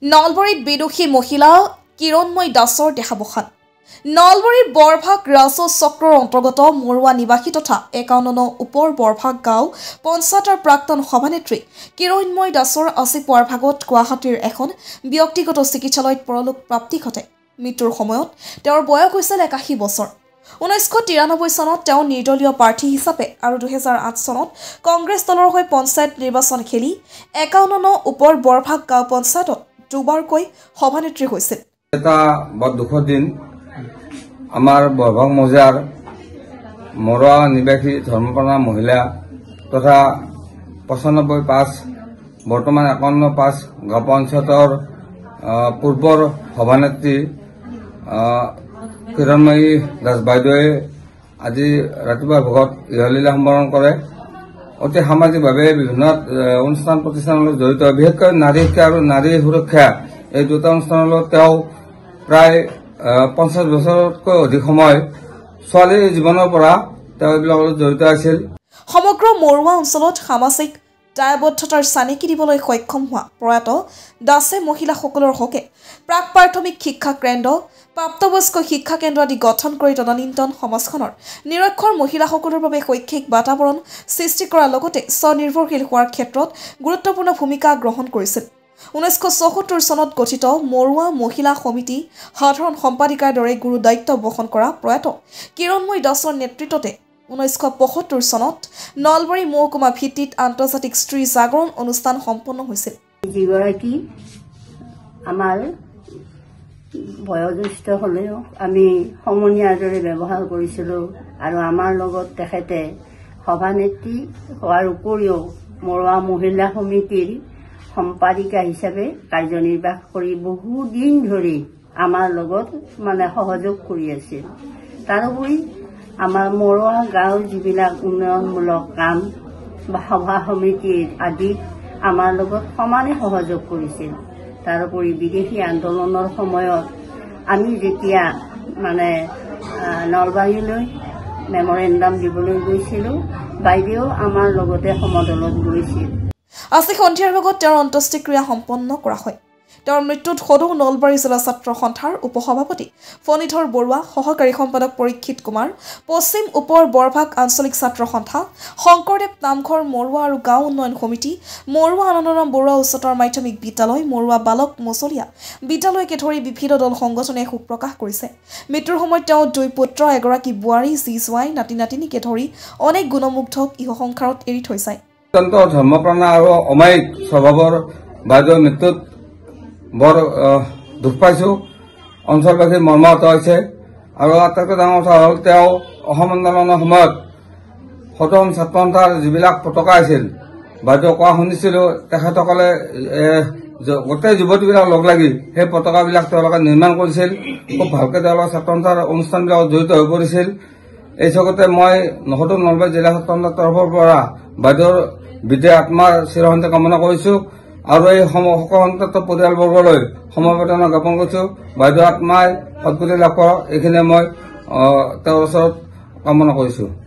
নলবাৰীত বিদুষী মহিলা কিৰণময়ী দাসৰ দেহাৱসান। নলবাৰীৰ বৰভাগ ৰাজহ চক্ৰৰ অন্তৰ্গত মৰুৱা নিবাসী তথা ৫১ নং ওপৰ বৰভাগ গাঁও পঞ্চায়তৰ প্ৰাক্তন সভানেত্ৰী কিৰণময়ী দাসৰ আজি পুৱাৰ ভাগত গুৱাহাটীৰ এখন ব্যক্তিগত চিকিৎসালয়ত পৰলোক প্ৰাপ্তি ঘটে। মৃত্যুৰ সময়ত তেওঁৰ বয়স হৈছিল ৮১ বছৰ। ১৯৯৩ চনত তেওঁ নিৰ্দলীয় প্ৰাৰ্থী হিচাপে আৰু ২০০৮ চনত কংগ্ৰেছ দলৰ হৈ পঞ্চায়ত নিৰ্বাচন খেলি ৫১ নং ওপৰ বৰভাগ গাঁও পঞ্চায়তত দুবাৰকৈ সভানেত্ৰী হৈছিল। এটা বৰ দুখৰ দিন। আমাৰ বৰভাগ মৌজাৰ মৰুৱা নিবাসী ধৰ্মপ্ৰাণ মহিলা তথা ৯৫ বৰ্তমান ৫১ গাঁও পঞ্চায়তৰ পূৰ্বৰ সভানেত্ৰী কিৰণময়ী দাস বাইদেৱে আজি ৰাতিপুৱা ভাগত ইহলীলা সম্বৰণ কৰে। অতি সামাজিকভাৱে বিভিন্ন অনুষ্ঠান প্ৰতিষ্ঠানৰ লগত জড়িত, বিশেষকৈ নাৰী শিক্ষা আৰু নাৰী সুৰক্ষা এই দুটা অনুষ্ঠানৰ লগত তেওঁ প্ৰায় ৫০ বছৰতকৈ অধিক সময় ছোৱালীৰ জীৱনৰ পৰা তেওঁ এইবিলাকৰ লগত জড়িত আছিল। সমগ্ৰ মৰুৱা অঞ্চলত সামাজিক দায়বদ্ধতাৰ চানেকি দিবলৈ সক্ষম হোৱা প্ৰয়াত দাসে মহিলাসকলৰ হকে প্ৰাক প্ৰাথমিক শিক্ষা কেন্দ্ৰ, প্ৰাপ্তবয়স্ক শিক্ষা কেন্দ্ৰ আদি গঠন কৰি তদানীন্তন সমাজখনৰ নিৰক্ষৰ মহিলাসকলৰ বাবে শৈক্ষিক বাতাবৰণ সৃষ্টি কৰাৰ লগতে স্বনিৰ্ভৰশীল হোৱাৰ ক্ষেত্ৰত গুৰুত্বপূৰ্ণ ভূমিকা গ্ৰহণ কৰিছিল। ১৯৭৪ চনত গঠিত মৰুৱা মহিলা সমিতি সাধাৰণ সম্পাদিকাৰ দৰে গুৰু দায়িত্ব বহন কৰা প্ৰয়াত কিৰণময়ী দাসৰ নেতৃত্বতে ১৯৭৫ চনত নলবাৰী মহকুমা ভিত্তিত আন্তৰ্জাতিক স্ত্ৰী জাগৰণ অনুষ্ঠান সম্পন্ন হৈছিল। যিগৰাকী আমাৰ বয়োজ্যেষ্ঠ হ'লেও আমি সমনীয়াৰ দৰে ব্যৱহাৰ কৰিছিলোঁ আৰু আমাৰ লগত তেখেতে সভানেত্ৰী হোৱাৰ উপৰিও মৰুৱা মহিলা সমিতিৰ সম্পাদিকা হিচাপে কাৰ্যনিৰ্বাহ কৰি বহুদিন ধৰি আমাৰ লগত সহযোগ কৰি আছিল। তাৰোপৰি আমাৰ মৰুৱা গাঁৱৰ যিবিলাক উন্নয়নমূলক কাম বা সভা সমিতি আদিত আমাৰ লগত সমানে সহযোগ কৰিছিল। তাৰোপৰি বিদেশী আন্দোলনৰ সময়ত আমি যেতিয়া নলবাৰীলৈ মেমৰেণ্ডাম দিবলৈ গৈছিলোঁ, বাইদেউ আমাৰ লগতে সমদলত গৈছিল। আজি সন্ধিয়াৰ ভাগত তেওঁৰ অন্ত্যেষ্টিক্ৰিয়া সম্পন্ন কৰা হয়। তেওঁৰ মৃত্যুত সদৌ নলবাৰী জিলা ছাত্ৰ সন্থাৰ উপসভাপতি ফণীধৰ বৰুৱা, সহকাৰী সম্পাদক পৰীক্ষিত কুমাৰ, পশ্চিম ওপৰ বৰভাগ আঞ্চলিক ছাত্ৰ সন্থা, শংকৰদেৱ নামঘৰ মৰুৱা আৰু গাঁও উন্নয়ন সমিতি, মৰুৱা আনন্দৰাম বৰুৱা উচ্চতৰ মাধ্যমিক বিদ্যালয়, মৰুৱা বালক মচলীয়া বিদ্যালয়কে ধৰি বিভিন্ন দল সংগঠনে শোক প্ৰকাশ কৰিছে। মৃত্যুৰ সময়ত তেওঁ ২ পুত্ৰ, এগৰাকী বোৱাৰী, জী-জোৱাই, নাতি-নাতিনীকে ধৰি অনেক গুণমুগ্ধক ইহসংসাৰত এৰি থৈ যায়। অত্যন্ত ধৰ্মপ্ৰাণা আৰু অমায়িক স্বভাৱৰ বাইদেউৰ মৃত্যুত বৰ দুখ পাইছো। অঞ্চলবাসী মৰ্মাহত হৈছে আৰু আটাইতকৈ ডাঙৰ কথা হ'ল তেওঁ অসম আন্দোলনৰ সময়ত সদৌ ছাত্ৰ সন্থাৰ যিবিলাক পতাকা আছিল, বাইদেউ কোৱা শুনিছিলোঁ তেখেতসকলে গোটেই যুৱতীবিলাক লগ লাগি সেই পতাকাবিলাক তেওঁলোকে নিৰ্মাণ কৰিছিল। খুব ভালকৈ তেওঁলোকে ছাত্ৰ সন্থাৰ অনুষ্ঠানবিলাকত জড়িত হৈ পৰিছিল। এই চকতে মই সদৌ নলবাৰী জিলা ছাত্ৰ সন্থাৰ তৰফৰ পৰা বাইদেউৰ বিদায় আত্মাৰ চিৰশান্তি কামনা কৰিছোঁ আৰু এই শোকসন্তপ্ত পৰিয়ালবৰ্গলৈ সমবেদনা জ্ঞাপন কৰিছোঁ। বাইদেউৰ আত্মাই সদ্গতি লাভ কৰক, এইখিনিয়ে মই তেওঁৰ ওচৰত কামনা কৰিছোঁ।